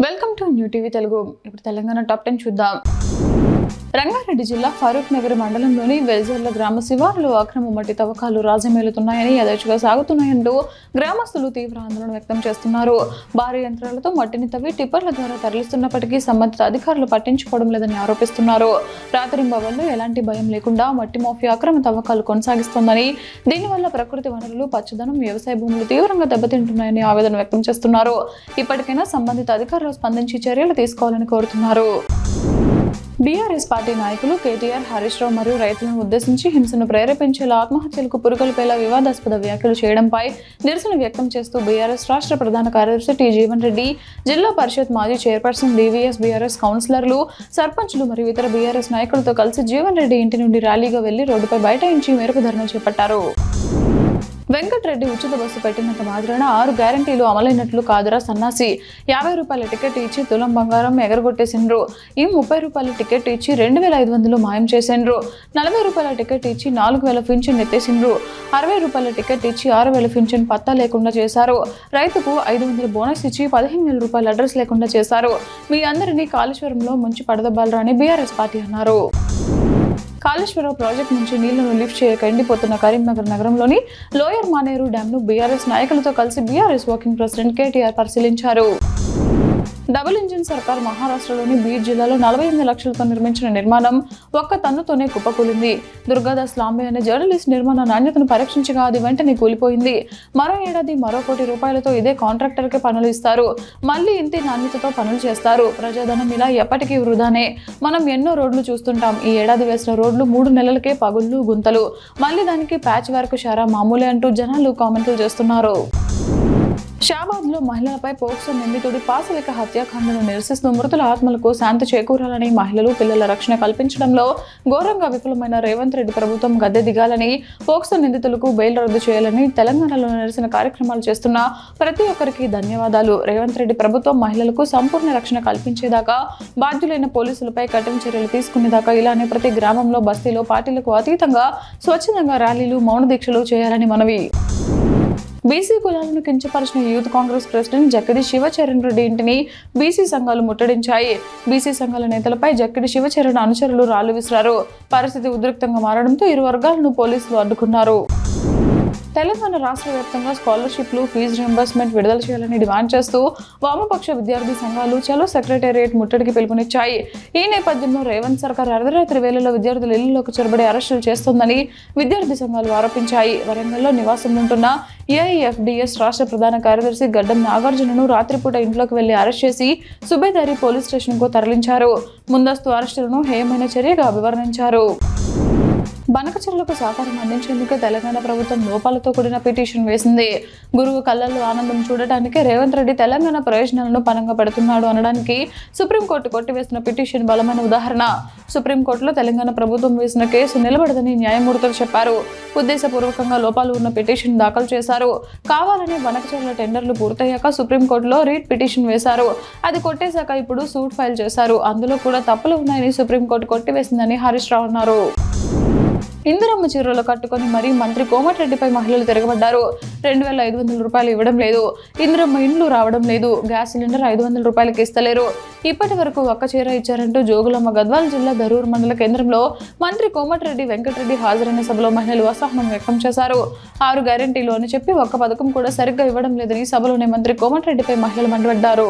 Welcome to new TV Telugu. ఇప్పుడు Telangana top 10 చూద్దాం. రంగారెడ్డి జిల్లా ఫరూక్ నగర్ మండలంలోని వెల్జర్ల గ్రామ శివారులో అక్రమ మట్టి తవ్వకాలు రాజమేలుతున్నాయని యథేచ్ఛగా సాగుతున్నాయంటూ గ్రామస్తులు తీవ్ర ఆందోళన వ్యక్తం చేస్తున్నారు. భారీ యంత్రాలతో మట్టిని తవ్వి టిప్పర్ల ద్వారా తరలిస్తున్నప్పటికీ సంబంధిత అధికారులు పట్టించుకోవడం లేదని ఆరోపిస్తున్నారు. రాత్రింబవళ్లు ఎలాంటి భయం లేకుండా మట్టి మాఫియా అక్రమ తవ్వకాలు కొనసాగిస్తోందని, దీనివల్ల ప్రకృతి వనరులు, పచ్చదనం, వ్యవసాయ భూములు తీవ్రంగా దెబ్బతింటున్నాయని ఆవేదన వ్యక్తం చేస్తున్నారు. ఇప్పటికైనా సంబంధిత అధికారులు స్పందించి చర్యలు తీసుకోవాలని కోరుతున్నారు. బీఆర్ఎస్ పార్టీ నాయకులు కేటీఆర్, హరీష్ రావు మరియు రైతులను ఉద్దేశించి హింసను ప్రేరేపించేలా ఆత్మహత్యలకు పురుగొల్పేలా వివాదాస్పద వ్యాఖ్యలు చేయడంపై నిరసన వ్యక్తం చేస్తూ బీఆర్ఎస్ రాష్ట్ర ప్రధాన కార్యదర్శి టి జీవన్ రెడ్డి, జిల్లా పరిషత్ మాజీ చైర్పర్సన్ డివిఎస్, బీఆర్ఎస్ కౌన్సిలర్లు, సర్పంచ్లు మరియు ఇతర బీఆర్ఎస్ నాయకులతో కలిసి జీవన్ రెడ్డి ఇంటి నుండి ర్యాలీగా వెళ్లి రోడ్డుపై బైఠాయించి మేరకు ధర్నా చేపట్టారు. వెంకటరెడ్డి ఉచిత బస్సు పెట్టినంత మాత్రాన 6 గ్యారంటీలు అమలైనట్లు కాదురా సన్నాసి. 50 రూపాయల టికెట్ ఇచ్చి తులం బంగారం ఎగరగొట్టేసిండ్రు. ఈ 30 రూపాయల టికెట్ ఇచ్చి 2500 మాయం చేసిండ్రు. 40 రూపాయల టికెట్ ఇచ్చి 4000 పింఛన్ ఎత్తేసిండ్రు. 60 రూపాయల టికెట్ ఇచ్చి 6000 పింఛన్ పత్తా లేకుండా చేశారు. రైతుకు 500 బోనస్ ఇచ్చి 15,000 రూపాయల అడ్రస్ లేకుండా చేశారు. మీ అందరినీ కాళేశ్వరంలో ముంచి పడదబ్బాలరా అని బీఆర్ఎస్ పార్టీ అన్నారు. కాళేశ్వరం ప్రాజెక్టు నుంచి నీళ్లను లిఫ్ట్ చేయక ఎండిపోతున్న కరీంనగర్ నగరంలోని లోయర్ మానేరు డ్యాంను బీఆర్ఎస్ నాయకులతో కలిసి బీఆర్ఎస్ వర్కింగ్ ప్రెసిడెంట్ కేటీఆర్ పరిశీలించారు. డబుల్ ఇంజిన్ సర్కార్ మహారాష్ట్రలోని బీడ్ జిల్లాలో 48 లక్షలతో నిర్మించిన నిర్మాణం ఒక్క టన్నుతోనే కుప్పకూలింది. దుర్గాదాస్ లాంబే అనే జర్నలిస్ట్ నిర్మాణ నాణ్యతను పరీక్షించగా అది వెంటనే కూలిపోయింది. మరో ఏడాది మరో ₹1 కోటి ఇదే కాంట్రాక్టర్కే పనులు ఇస్తారు. మళ్ళీ ఇంతే నాణ్యతతో పనులు చేస్తారు. ప్రజాధనం ఇలా ఎప్పటికీ వృధానే. మనం ఎన్నో రోడ్లు చూస్తుంటాం. ఈ ఏడాది వేసిన రోడ్లు 3 నెలలకే పగుళ్ళు, గుంతలు. మళ్ళీ దానికి ప్యాచ్ వర్క్ షారా మామూలే అంటూ జనాలు కామెంట్లు చేస్తున్నారు. షాబాద్లో మహిళలపై పోక్సో నిందితుడి పాశవిక హత్యాకాండను నిరసిస్తూ మృతుల ఆత్మలకు శాంతి చేకూరాలని, మహిళలు, పిల్లల రక్షణ కల్పించడంలో ఘోరంగా విఫలమైన రేవంత్ రెడ్డి ప్రభుత్వం గద్దె దిగాలని, పోక్సో నిందితులకు బెయిల్ రద్దు చేయాలని తెలంగాణలో నిరసన కార్యక్రమాలు చేస్తున్న ప్రతి ఒక్కరికి ధన్యవాదాలు. రేవంత్ రెడ్డి ప్రభుత్వం మహిళలకు సంపూర్ణ రక్షణ కల్పించేదాకా, బాధ్యులైన పోలీసులపై కఠిన చర్యలు తీసుకునేదాకా ఇలానే ప్రతి గ్రామంలో, బస్తీలో పార్టీలకు అతీతంగా స్వచ్ఛందంగా ర్యాలీలు, మౌన దీక్షలు చేయాలని మనవి. బీసీ కులాలను కించపరిచిన యూత్ కాంగ్రెస్ ప్రెసిడెంట్ జక్కిడి శివచరణ్ రెడ్డి ఇంటిని బీసీ సంఘాలు ముట్టడించాయి. బీసీ సంఘాల నేతలపై జక్కిడి శివచరణ్ అనుచరులు రాళ్లు విసిరారు. పరిస్థితి ఉద్రిక్తంగా మారడంతో ఇరు వర్గాలను పోలీసులు అడ్డుకున్నారు. తెలంగాణ రాష్ట్ర వ్యాప్తంగా స్కాలర్షిప్లు, ఫీజు రియంబర్స్మెంట్ విడుదల చేయాలని డిమాండ్ చేస్తూ వామపక్ష విద్యార్థి సంఘాలు చలో సెక్రటేరియట్ ముట్టడికి పిలుపునిచ్చాయి. ఈ నేపథ్యంలో రేవంత్ సర్కార్ అర్ధరాత్రి వేళల్లో విద్యార్థుల ఇళ్లలోకి చొరబడి అరెస్టులు చేస్తోందని విద్యార్థి సంఘాలు ఆరోపించాయి. వరంగల్లో నివాసం ఉంటున్న ఏఐఎఫ్డిఎస్ రాష్ట్ర ప్రధాన కార్యదర్శి గడ్డం నాగార్జునను రాత్రిపూట ఇంట్లోకి వెళ్లి అరెస్ట్ చేసి సుబేదారి పోలీస్ స్టేషన్కు తరలించారు. ముందస్తు అరెస్టులను హేయమైన చర్యగా అభివర్ణించారు. బనకచెరువులకు సహకారం అందించేందుకు తెలంగాణ ప్రభుత్వం లోపాలతో కూడిన పిటిషన్ వేసింది. గురువు కళ్ళల్లో ఆనందం చూడటానికి రేవంత్ రెడ్డి తెలంగాణ ప్రయోజనాలను పనంగా పెడుతున్నాడు అనడానికి సుప్రీంకోర్టు కొట్టివేసిన పిటిషన్ బలమైన ఉదాహరణ. సుప్రీంకోర్టులో తెలంగాణ ప్రభుత్వం వేసిన కేసు నిలబడదని న్యాయమూర్తులు చెప్పారు. ఉద్దేశపూర్వకంగా లోపాలు ఉన్న పిటిషన్ దాఖలు చేశారు. కావాలని బనకచెరువుల టెండర్లు పూర్తయ్యాక సుప్రీంకోర్టులో రీట్ పిటిషన్ వేశారు. అది కొట్టేశాక ఇప్పుడు సూట్ ఫైల్ చేశారు. అందులో కూడా తప్పులు ఉన్నాయని సుప్రీంకోర్టు కొట్టివేసిందని హరీష్ రావు అన్నారు. ఇందిరమ్మ చీరలు కట్టుకుని మరీ మంత్రి కోమటిరెడ్డిపై మహిళలు తిరగబడ్డారు. 2500 రూపాయలు ఇవ్వడం లేదు, ఇందిరమ్మ ఇండ్లు రావడం లేదు, గ్యాస్ సిలిండర్ 500 రూపాయలకి ఇస్తలేరు, ఇప్పటి వరకు ఒక్క చీర ఇచ్చారంటూ జోగులమ్మ గద్వాల జిల్లా దరూర్ మండల కేంద్రంలో మంత్రి కోమటిరెడ్డి వెంకటరెడ్డి హాజరైన సభలో మహిళలు అసహనం వ్యక్తం చేశారు. 6 గ్యారెంటీలు అని చెప్పి ఒక్క పథకం కూడా సరిగ్గా ఇవ్వడం లేదని సభలోనే మంత్రి కోమటిరెడ్డిపై మహిళలు మండిపడ్డారు.